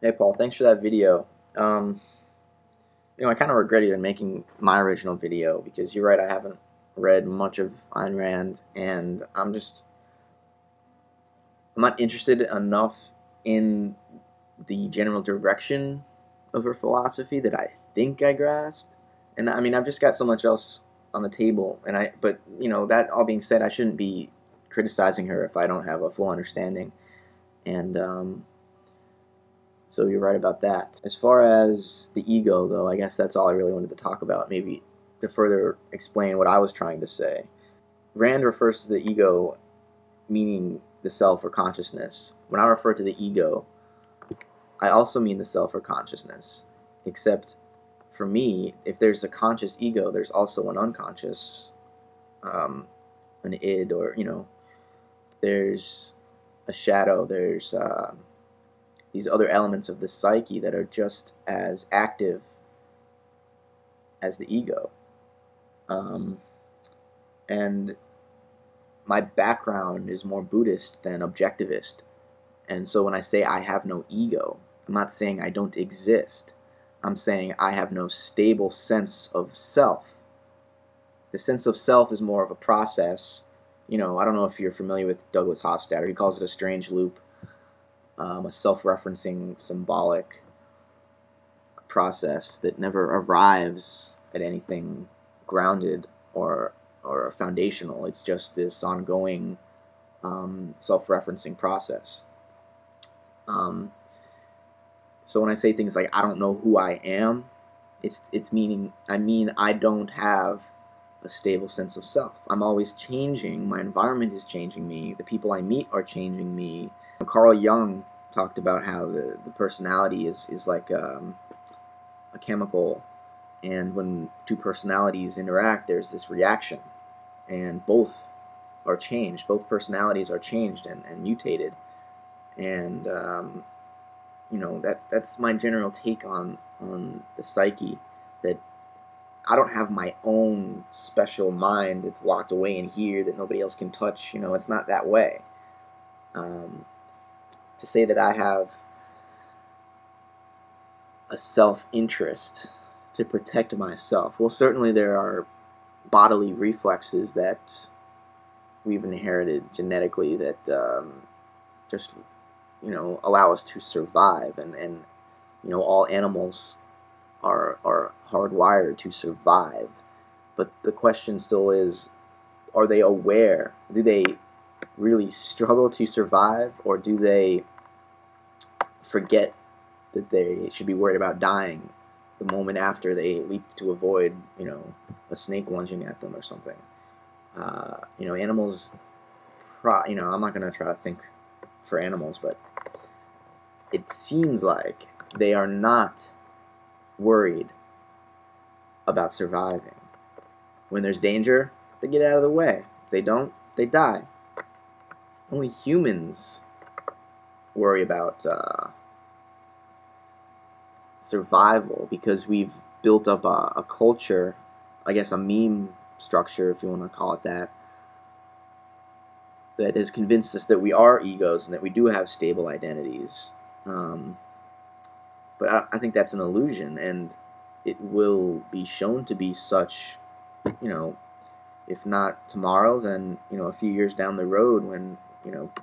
Hey Paul, thanks for that video. I kind of regret even making my original video because you're right, I haven't read much of Ayn Rand, and I'm not interested enough in the general direction of her philosophy that I think I grasp. And I mean, I've just got so much else on the table, but that all being said, I shouldn't be criticizing her if I don't have a full understanding. And So you're right about that. As far as the ego, though, I guess that's all I really wanted to talk about, maybe to further explain what I was trying to say. Rand refers to the ego meaning the self or consciousness. When I refer to the ego, I also mean the self or consciousness. Except for me, if there's a conscious ego, there's also an unconscious, an id, or, there's a shadow, there's these other elements of the psyche that are just as active as the ego. And my background is more Buddhist than objectivist. And so when I say I have no ego, I'm not saying I don't exist. I'm saying I have no stable sense of self. The sense of self is more of a process. I don't know if you're familiar with Douglas Hofstadter. He calls it a strange loop, a self-referencing symbolic process that never arrives at anything grounded or foundational. It's just this ongoing self-referencing process. So when I say things like I don't know who I am, I mean I don't have a stable sense of self. I'm always changing. My environment is changing me. The people I meet are changing me. Carl Jung talked about how the personality is like a chemical, and when two personalities interact, there's this reaction, and both are changed. Both personalities are changed and mutated, and that's my general take on the psyche. That I don't have my own special mind that's locked away in here that nobody else can touch. It's not that way. To say that I have a self-interest to protect myself, well, certainly there are bodily reflexes that we've inherited genetically that just allow us to survive, and all animals are hardwired to survive. But the question still is, are they aware? Do they really struggle to survive, or do they forget that they should be worried about dying the moment after they leap to avoid, a snake lunging at them or something? Animals, I'm not going to try to think for animals, but it seems like they are not worried about surviving. When there's danger, they get out of the way. If they don't, they die. Only humans worry about survival because we've built up a culture, I guess a meme structure, if you want to call it that has convinced us that we are egos and that we do have stable identities. But I think that's an illusion, and it will be shown to be such, if not tomorrow, then, a few years down the road when,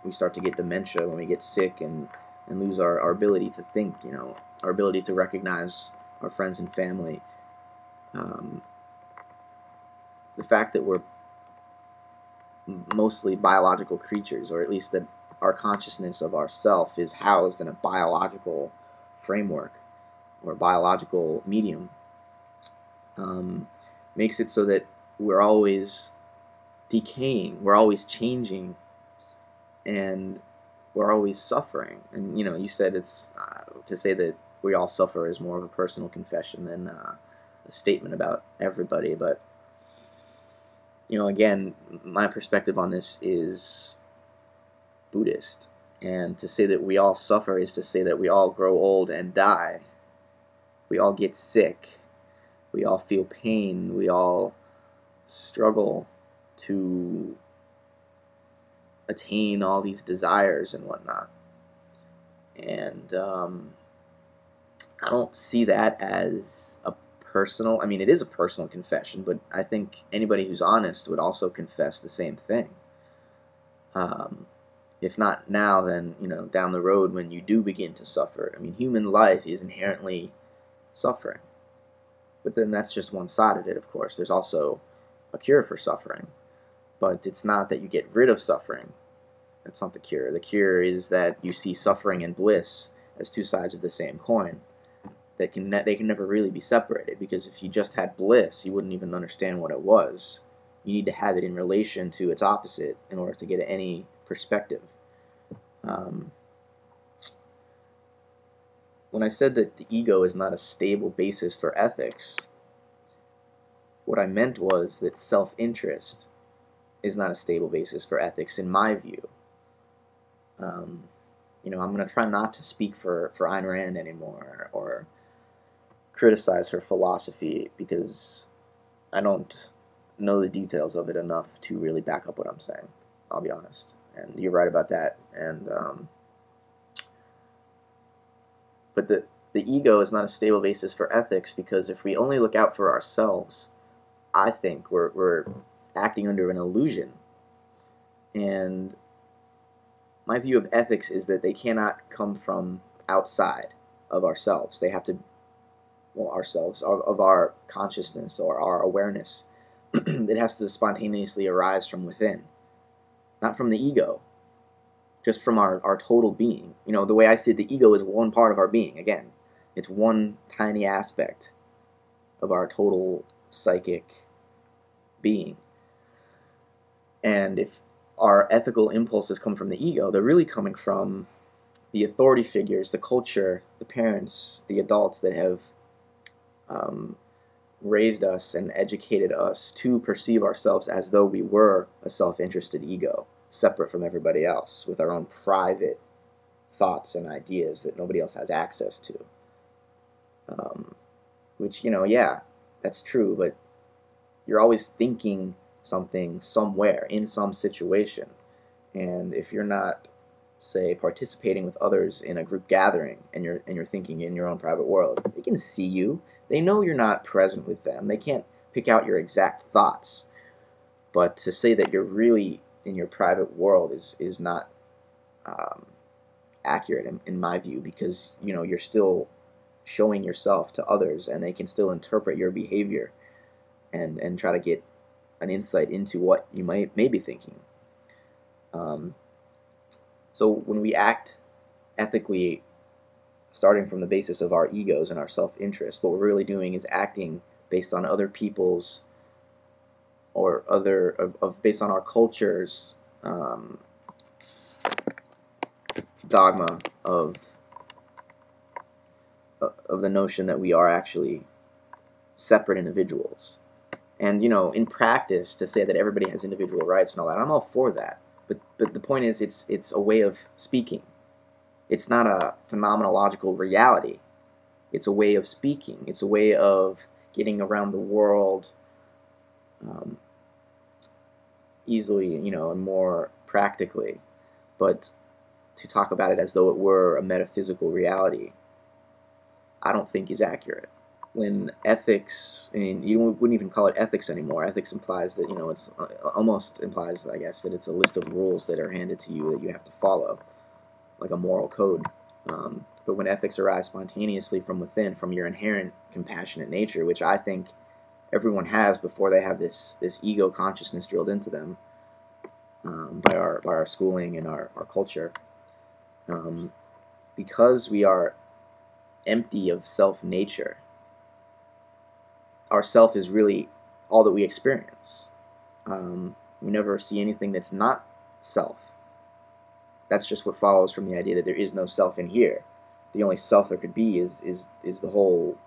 we start to get dementia, when we get sick and lose our ability to think, our ability to recognize our friends and family. The fact that we're mostly biological creatures, or at least that our consciousness of ourself is housed in a biological framework or biological medium, makes it so that we're always decaying, we're always changing, and we're always suffering. And you said it's to say that we all suffer is more of a personal confession than a statement about everybody. But again, my perspective on this is Buddhist, and to say that we all suffer is to say that we all grow old and die. We all get sick. We all feel pain. We all struggle to attain all these desires and whatnot. And I don't see that as a personal, I mean, it is a personal confession, but I think anybody who's honest would also confess the same thing. Um, if not now, then, down the road when you do begin to suffer. I mean, human life is inherently suffering. But then that's just one side of it, of course. There's also a cure for suffering. But it's not that you get rid of suffering. That's not the cure. The cure is that you see suffering and bliss as two sides of the same coin. They can never really be separated, because if you just had bliss, you wouldn't even understand what it was. You need to have it in relation to its opposite in order to get any perspective. When I said that the ego is not a stable basis for ethics, what I meant was that self-interest is not a stable basis for ethics in my view. I'm going to try not to speak for Ayn Rand anymore or criticize her philosophy, because I don't know the details of it enough to really back up what I'm saying. I'll be honest. And you're right about that. But the ego is not a stable basis for ethics, because if we only look out for ourselves, I think we're acting under an illusion. And my view of ethics is that they cannot come from outside of ourselves. They have to, ourselves, of our consciousness or our awareness. It has to spontaneously arise from within, not from the ego, just from our total being. The way I see it, the ego is one part of our being. Again, it's one tiny aspect of our total psychic being. And if our ethical impulses come from the ego, they're really coming from the authority figures, the culture, the parents, the adults that have raised us and educated us to perceive ourselves as though we were a self-interested ego, separate from everybody else, with our own private thoughts and ideas that nobody else has access to. Which, yeah, that's true, but you're always thinking something somewhere, in some situation. And if you're not, say, participating with others in a group gathering, and you're thinking in your own private world, they can see you. They know you're not present with them. They can't pick out your exact thoughts. But to say that you're really in your private world is not accurate in my view, because you're still showing yourself to others, and they can still interpret your behavior and try to get an insight into what you may be thinking. So when we act ethically, starting from the basis of our egos and our self-interest, what we're really doing is acting based on other people's, or based on our culture's dogma of the notion that we are actually separate individuals. And in practice, to say that everybody has individual rights and all that, I'm all for that. But the point is, it's a way of speaking. It's not a phenomenological reality. It's a way of speaking. It's a way of getting around the world easily, and more practically. But to talk about it as though it were a metaphysical reality, I don't think is accurate. When ethics, I mean, you wouldn't even call it ethics anymore. Ethics implies that, it's almost implies, I guess, that it's a list of rules that are handed to you that you have to follow, like a moral code. But when ethics arise spontaneously from within, from your inherent compassionate nature, which I think everyone has before they have this ego consciousness drilled into them by our schooling and our culture, because we are empty of self-nature, our self is really all that we experience. We never see anything that's not self. That's just what follows from the idea that there is no self in here. The only self there could be is the whole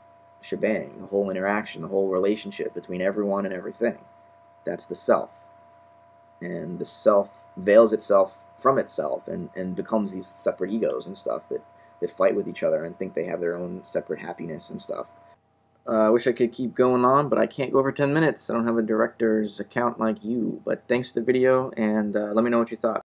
shebang, the whole interaction, the whole relationship between everyone and everything. That's the self. And the self veils itself from itself and becomes these separate egos and stuff that fight with each other and think they have their own separate happiness and stuff. I wish I could keep going on, but I can't go over 10 minutes. I don't have a director's account like you. But thanks for the video, and let me know what you thought.